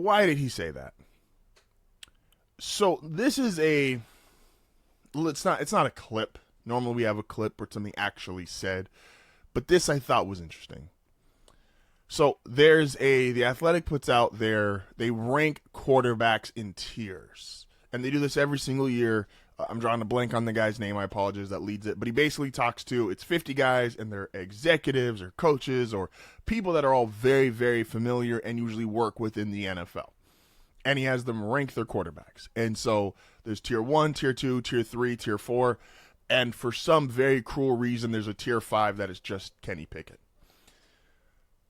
Why did he say that? So this is it's not a clip. Normally we have a clip or something actually said, but this I thought was interesting. So the Athletic puts out they rank quarterbacks in tiers. And they do this every single year. I'm drawing a blank on the guy's name. I apologize that leads it. But he basically it's 50 guys and they're executives or coaches or people that are all very, very familiar and usually work within the NFL. And he has them rank their quarterbacks. And so there's tier 1, tier 2, tier 3, tier 4. And for some very cruel reason, there's a tier 5 that is just Kenny Pickett.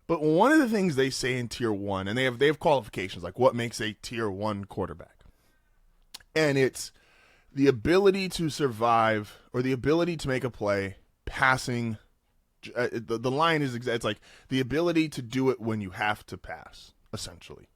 But one of the things they say in tier 1, and they have qualifications, like what makes a tier 1 quarterback. And it's the ability to survive or the ability to make a play passing. The line is it's like the ability to do it when you have to pass, essentially.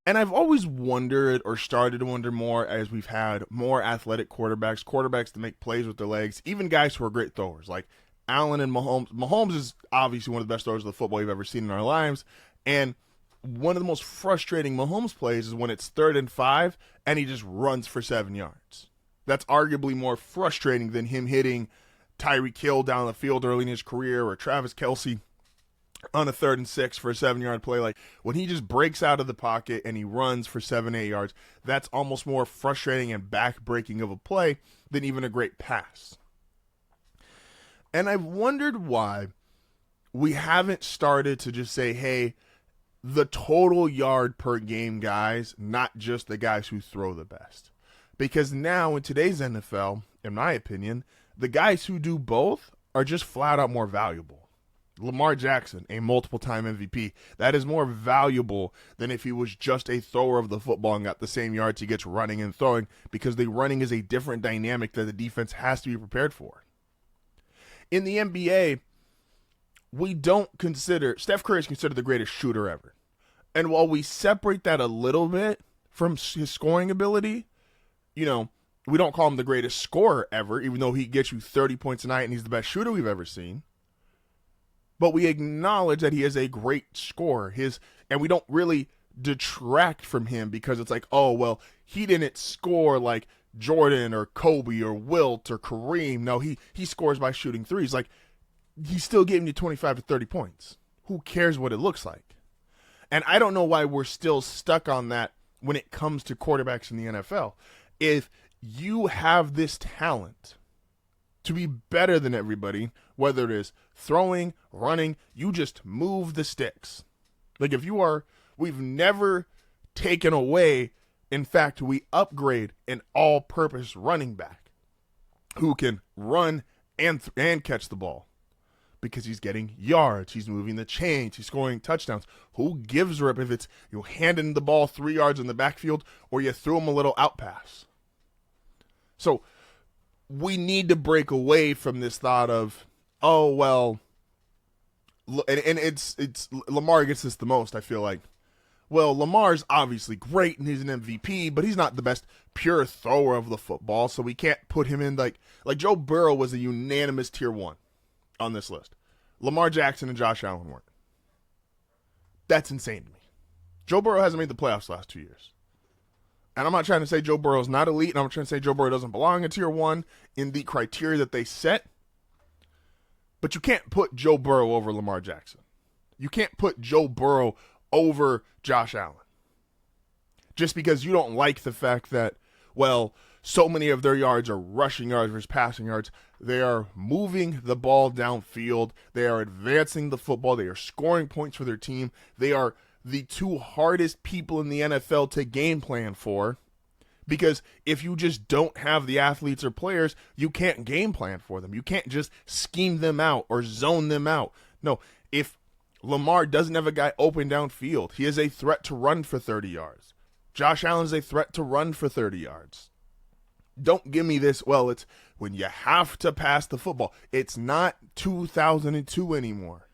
And I've always wondered or started to wonder more as we've had more athletic quarterbacks that make plays with their legs, even guys who are great throwers like Allen and Mahomes. Mahomes is obviously one of the best throwers of the football we've ever seen in our lives. And one of the most frustrating Mahomes plays is when it's 3rd and 5 and he just runs for 7 yards. That's arguably more frustrating than him hitting Tyreek Hill down the field early in his career or Travis Kelce on a 3rd and 6 for a 7-yard play. Like when he just breaks out of the pocket and he runs for 7-8 yards, that's almost more frustrating and back-breaking of a play than even a great pass. And I've wondered why we haven't started to just say, hey, the total yard per game guys, not just the guys who throw the best. Because now in today's NFL, in my opinion, the guys who do both are just flat out more valuable. Lamar Jackson, a multiple-time MVP, that is more valuable than if he was just a thrower of the football and got the same yards he gets running and throwing, because the running is a different dynamic that the defense has to be prepared for. In the NBA, we don't consider, Steph Curry is considered the greatest shooter ever. And while we separate that a little bit from his scoring ability, we don't call him the greatest scorer ever, even though he gets you 30 points a night and he's the best shooter we've ever seen. But we acknowledge that he is a great scorer. And we don't really detract from him because it's like, oh, well, he didn't score like Jordan or Kobe or Wilt or Kareem. No, he scores by shooting threes. Like, he's still giving you 25 to 30 points. Who cares what it looks like? And I don't know why we're still stuck on that when it comes to quarterbacks in the NFL. If you have this talent to be better than everybody, whether it is throwing, running, you just move the sticks. Like we've never taken away, in fact, we upgrade an all-purpose running back who can run and catch the ball. Because he's getting yards, he's moving the chains, he's scoring touchdowns. Who gives a rip if it's you handing the ball 3 yards in the backfield or you threw him a little out pass? So we need to break away from this thought of, oh, well, and it's Lamar gets this the most, I feel like. Well, Lamar's obviously great and he's an MVP, but he's not the best pure thrower of the football, so we can't put him in like Joe Burrow was a unanimous tier 1. On this list. Lamar Jackson and Josh Allen weren't. That's insane to me. Joe Burrow hasn't made the playoffs the last 2 years. And I'm not trying to say Joe Burrow's not elite, and I'm not trying to say Joe Burrow doesn't belong in tier 1 in the criteria that they set. But you can't put Joe Burrow over Lamar Jackson. You can't put Joe Burrow over Josh Allen. Just because you don't like the fact that, well, so many of their yards are rushing yards versus passing yards. They are moving the ball downfield. They are advancing the football. They are scoring points for their team. They are the 2 hardest people in the NFL to game plan for. Because if you just don't have the athletes or players, you can't game plan for them. You can't just scheme them out or zone them out. No, if Lamar doesn't have a guy open downfield, he is a threat to run for 30 yards. Josh Allen is a threat to run for 30 yards. Don't give me this, well, it's when you have to pass the football. It's not 2002 anymore.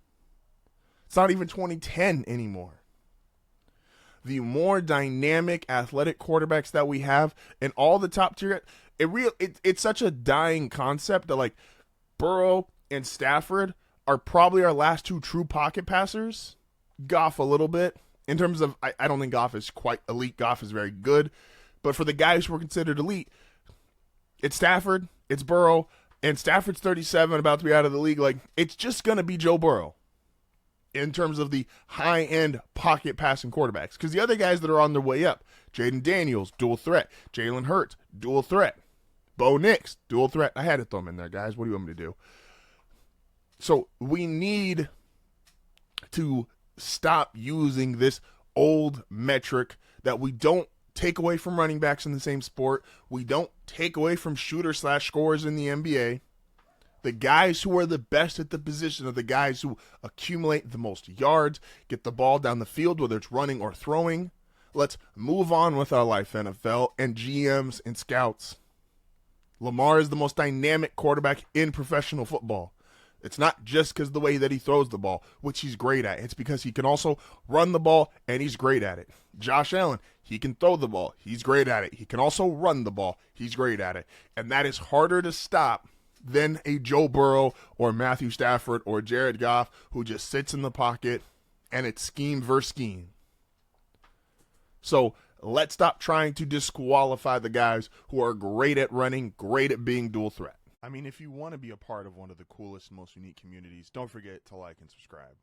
It's not even 2010 anymore. The more dynamic athletic quarterbacks that we have and all the top tier, it's such a dying concept that like Burrow and Stafford are probably our last 2 true pocket passers. Goff a little bit. In terms of, I don't think Goff is quite elite. Goff is very good. But for the guys who are considered elite, it's Stafford, it's Burrow, and Stafford's 37, about to be out of the league. Like, it's just going to be Joe Burrow in terms of the high-end pocket passing quarterbacks. Because the other guys that are on their way up, Jaden Daniels, dual threat. Jalen Hurts, dual threat. Bo Nix, dual threat. I had to throw him in there, guys. What do you want me to do? So we need to stop using this old metric that we don't take away from running backs in the same sport. We don't take away from shooter/scorers in the NBA. The guys who are the best at the position are the guys who accumulate the most yards, get the ball down the field, whether it's running or throwing. Let's move on with our life, NFL, and GMs and scouts. Lamar is the most dynamic quarterback in professional football. It's not just because of the way that he throws the ball, which he's great at. It's because he can also run the ball, and he's great at it. Josh Allen, he can throw the ball. He's great at it. He can also run the ball. He's great at it. And that is harder to stop than a Joe Burrow or Matthew Stafford or Jared Goff who just sits in the pocket, and it's scheme versus scheme. So let's stop trying to disqualify the guys who are great at running, great at being dual threat. I mean, if you want to be a part of one of the coolest, most unique communities, don't forget to like and subscribe.